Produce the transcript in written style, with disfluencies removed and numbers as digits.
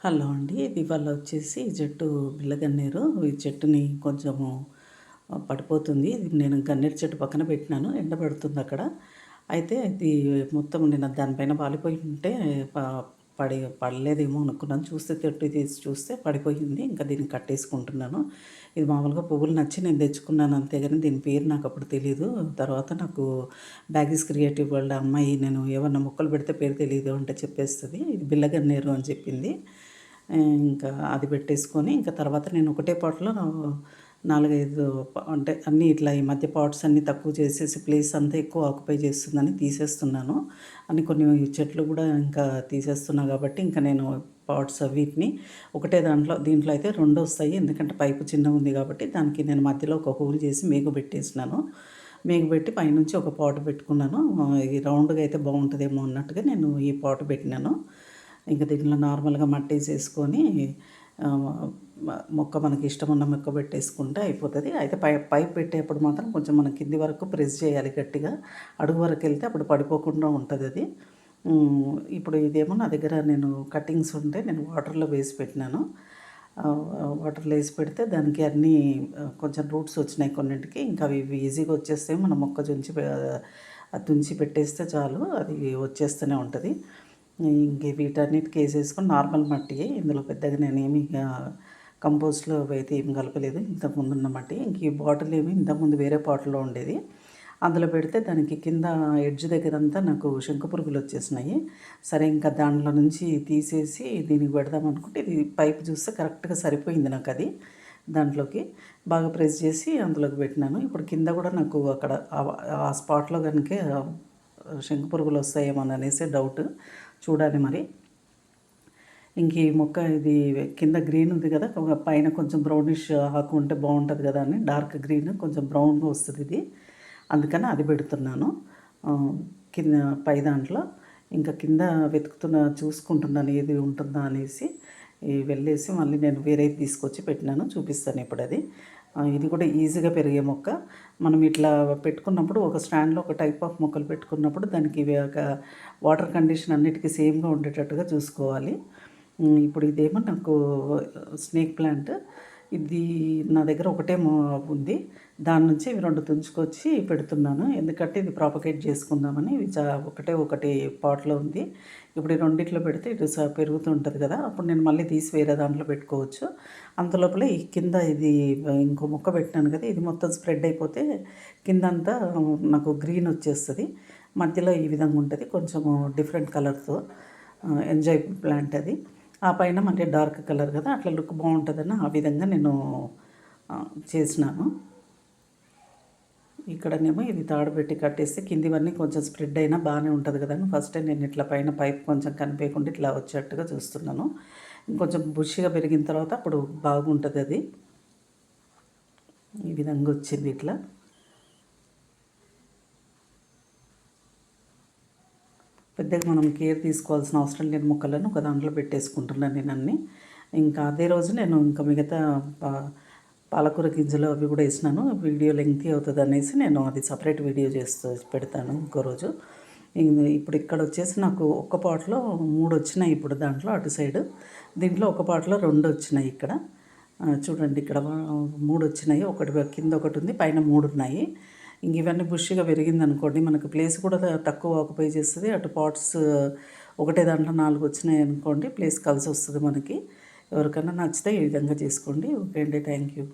Hello అండి. ఇది ఇవాళ వచ్చేసి ఈ చెట్టు బిళ్ళగన్నేరు. ఈ చెట్టుని కొంచెము పడిపోతుంది. ఇది నేను గన్నేరు చెట్టు పక్కన పెట్టినాను. ఎండబడుతుంది అక్కడ. అయితే ఇది మొత్తం నేను దానిపైన వాలిపోయి ఉంటే ప పడలేదేమో అనుకున్నాను. చూస్తే చెట్టు తీసి చూస్తే పడిపోయింది. ఇంకా దీన్ని కట్టేసుకుంటున్నాను. ఇది మామూలుగా పువ్వులు నచ్చి నేను తెచ్చుకున్నాను అంతేగాని దీని పేరు నాకు అప్పుడు తెలీదు. తర్వాత నాకు బ్యాగీస్ క్రియేటివ్ వాళ్ళ అమ్మాయి నేను ఏమన్నా మొక్కలు పెడితే పేరు తెలీదు అంటే చెప్పేస్తది. ఇది బిళ్ళగన్నేరు అని చెప్పింది. ఇంకా అది పెట్టేసుకొని ఇంకా తర్వాత నేను ఒకటే పాట్‌లో 4, 5 అంటే అన్నీ ఇట్లా ఈ మధ్య పాట్స్ అన్నీ తక్కువ చేసేసి ప్లేస్ అంతా ఎక్కువ ఆక్యుపై చేస్తుందని తీసేస్తున్నాను. కొన్ని చెట్లు కూడా ఇంకా తీసేస్తున్నా కాబట్టి ఇంకా నేను పాట్స్ వీటిని ఒకటే దీంట్లో అయితే 2 వస్తాయి. ఎందుకంటే పైపు చిన్నగుంది కాబట్టి దానికి నేను మధ్యలో ఒక హోల్ చేసి మేకు పెట్టేసినాను. మేకు పెట్టి పైనుంచి ఒక పాట్ పెట్టుకున్నాను. ఇది రౌండ్‌గా అయితే బాగుంటుందేమో అన్నట్టుగా నేను ఈ పాట్ పెట్టినాను. ఇంక దీంట్లో నార్మల్‌గా మట్టేసేసుకొని మొక్క మనకి ఇష్టమున్న మొక్క పెట్టేసుకుంటే అయిపోతది. అయితే పైప్ పెట్టేప్పుడు మాత్రం కొంచెం మనం కింది వరకు ప్రెస్ చేయాలి గట్టిగా. అడుగు వరకు వెళ్తే అప్పుడు పడిపోకుండా ఉంటదది. ఇప్పుడు ఇదేమో నా దగ్గర నేను కటింగ్స్ ఉంటే నేను వాటర్‌లో వేసి పెట్టినాను. వాటర్‌లో వేసి పెడితే దానికి అన్నీ కొంచెం రూట్స్ వచ్చినాయి కొన్నింటికి. ఇంకా అవి ఈజీగా వచ్చేస్తాయి. మనం మొక్క అది తుంచి పెట్టేస్తే చాలు అది వచ్చేస్తూనే ఉంటది. ఇంక వీటన్నిటికి వేసేసుకొని నార్మల్ మట్టియే. ఇందులో పెద్దగా నేనేమి కంపోస్ట్‌లో అయితే ఏమి కలపలేదు. ఇంతకుముందున్న మట్టి. ఇంక ఈ బాటిల్ ఏమి ఇంతకుముందు వేరే పాట్‌లో ఉండేది. అందులో పెడితే దానికి కింద ఎడ్జ్ దగ్గరంతా నాకు శంకుపురుగులు వచ్చేసినాయి. సరే ఇంకా దాంట్లో నుంచి తీసేసి దీనికి పెడదాం అనుకుంటే ఇది పైపు చూస్తే కరెక్ట్‌గా సరిపోయింది నాకది. దాంట్లోకి బాగా ప్రెస్ చేసి అందులోకి పెట్టినాను. ఇప్పుడు కింద కూడా నాకు అక్కడ ఆ స్పాట్‌లో గనుకే శంకుపురుగులు వస్తాయేమోననేసి డౌట్. చూడాలి మరి. ఇంక ఈ మొక్క ఇది కింద గ్రీన్ ఉంది కదా! పైన కొంచెం బ్రౌనిష్ ఆకు ఉంటే బాగుంటుంది కదా అని డార్క్ గ్రీన్ కొంచెం బ్రౌన్‌గా వస్తది ఇది. అందుకని అది పెడుతున్నాను. కింద పై దాంట్లో. ఇంకా కింద చూసుకుంటున్నాను ఏది ఉంటుందా అనేసి. వెళ్ళేసి మళ్ళీ నేను వేరేది తీసుకొచ్చి పెట్టినాను. చూపిస్తాను ఇప్పుడది. ఇది కూడా ఈజీగా పెరిగే మొక్క. మనం ఇట్లా పెట్టుకున్నప్పుడు ఒక స్టాండ్‌లో ఒక టైప్ ఆఫ్ మొక్కలు పెట్టుకున్నప్పుడు దానికి ఒక వాటర్ కండిషన్ అన్నిటికీ సేమ్‌గా ఉండేటట్టుగా చూసుకోవాలి. ఇప్పుడు ఇదేమో నాకు స్నేక్ ప్లాంట్. ఇది నా దగ్గర ఒకటే ఉంది. దాని నుంచి ఇవి 2 తుంచుకొచ్చి పెడుతున్నాను. ఎందుకంటే ఇది ప్రాపగేట్ చేసుకుందామని. ఇవి ఒకటి పాట్‌లో ఉంది. ఇప్పుడు ఈ రెండిట్లో పెడితే ఇటు పెరుగుతూ ఉంటది కదా! అప్పుడు నేను మళ్ళీ తీసి వేరే దాంట్లో పెట్టుకోవచ్చు. అంతలోపలే ఈ కింద ఇది ఇంకో మొక్క పెట్టినాను కదా! ఇది మొత్తం స్ప్రెడ్ అయిపోతే కిందంతా నాకు గ్రీన్ వచ్చేస్తది. మధ్యలో ఈ విధంగా ఉంటది. కొంచెము డిఫరెంట్ కలర్‌తో ఎంజాయ్ ప్లాంట్ అది. ఆ పైన మళ్ళీ డార్క్ కలర్ కదా! అట్లా లుక్ బాగుంటుందని ఆ విధంగా నేను చేసినాను. ఇక్కడనేమో ఇది తాడు పెట్టి కట్టేస్తే కిందివన్నీ కొంచెం స్ప్రెడ్ అయినా బాగానే ఉంటుంది కదా అని ఫస్ట్ నేను ఇట్లా పైన పైప్ కొంచెం కనిపించకుండా ఇట్లా వచ్చేట్టుగా చూస్తున్నాను. ఇంకొంచెం బుషిగా పెరిగిన తర్వాత అప్పుడు బాగుంటుంది అది. ఈ విధంగా వచ్చింది ఇట్లా. పెద్దగా మనం కేర్ తీసుకోవాల్సిన అవసరం లేని మొక్కలను ఒక దాంట్లో పెట్టేసుకుంటున్నాను నేను అన్నీ. ఇంకా అదే రోజు నేను ఇంకా మిగతా పాలకూర గింజలు అవి కూడా వేసినాను. వీడియో లెంగ్తీ అవుతుంది అనేసి నేను అది సపరేట్ వీడియో పెడతాను ఇంకో రోజు. ఇప్పుడు ఇక్కడ వచ్చేసి నాకు ఒక్క పాట్లో 3 వచ్చినాయి ఇప్పుడు దాంట్లో అటు సైడు. దీంట్లో ఒక పాట్లో 2 వచ్చినాయి ఇక్కడ. చూడండి ఇక్కడ 3 వచ్చినాయి. ఒకటి కింద ఒకటి ఉంది, పైన 3 ఉన్నాయి. ఇంక ఇవన్నీ బుష్గా పెరిగిందనుకోండి మనకు ప్లేస్ కూడా తక్కువ ఆక్యుపై చేస్తుంది. అటు పాట్స్ ఒకటే దాంట్లో 4 వచ్చినాయి అనుకోండి ప్లేస్ కలిసి వస్తుంది మనకి. ఎవరికైనా నచ్చితే ఈ విధంగా చేసుకోండి. ఓకే అండి. Thank you.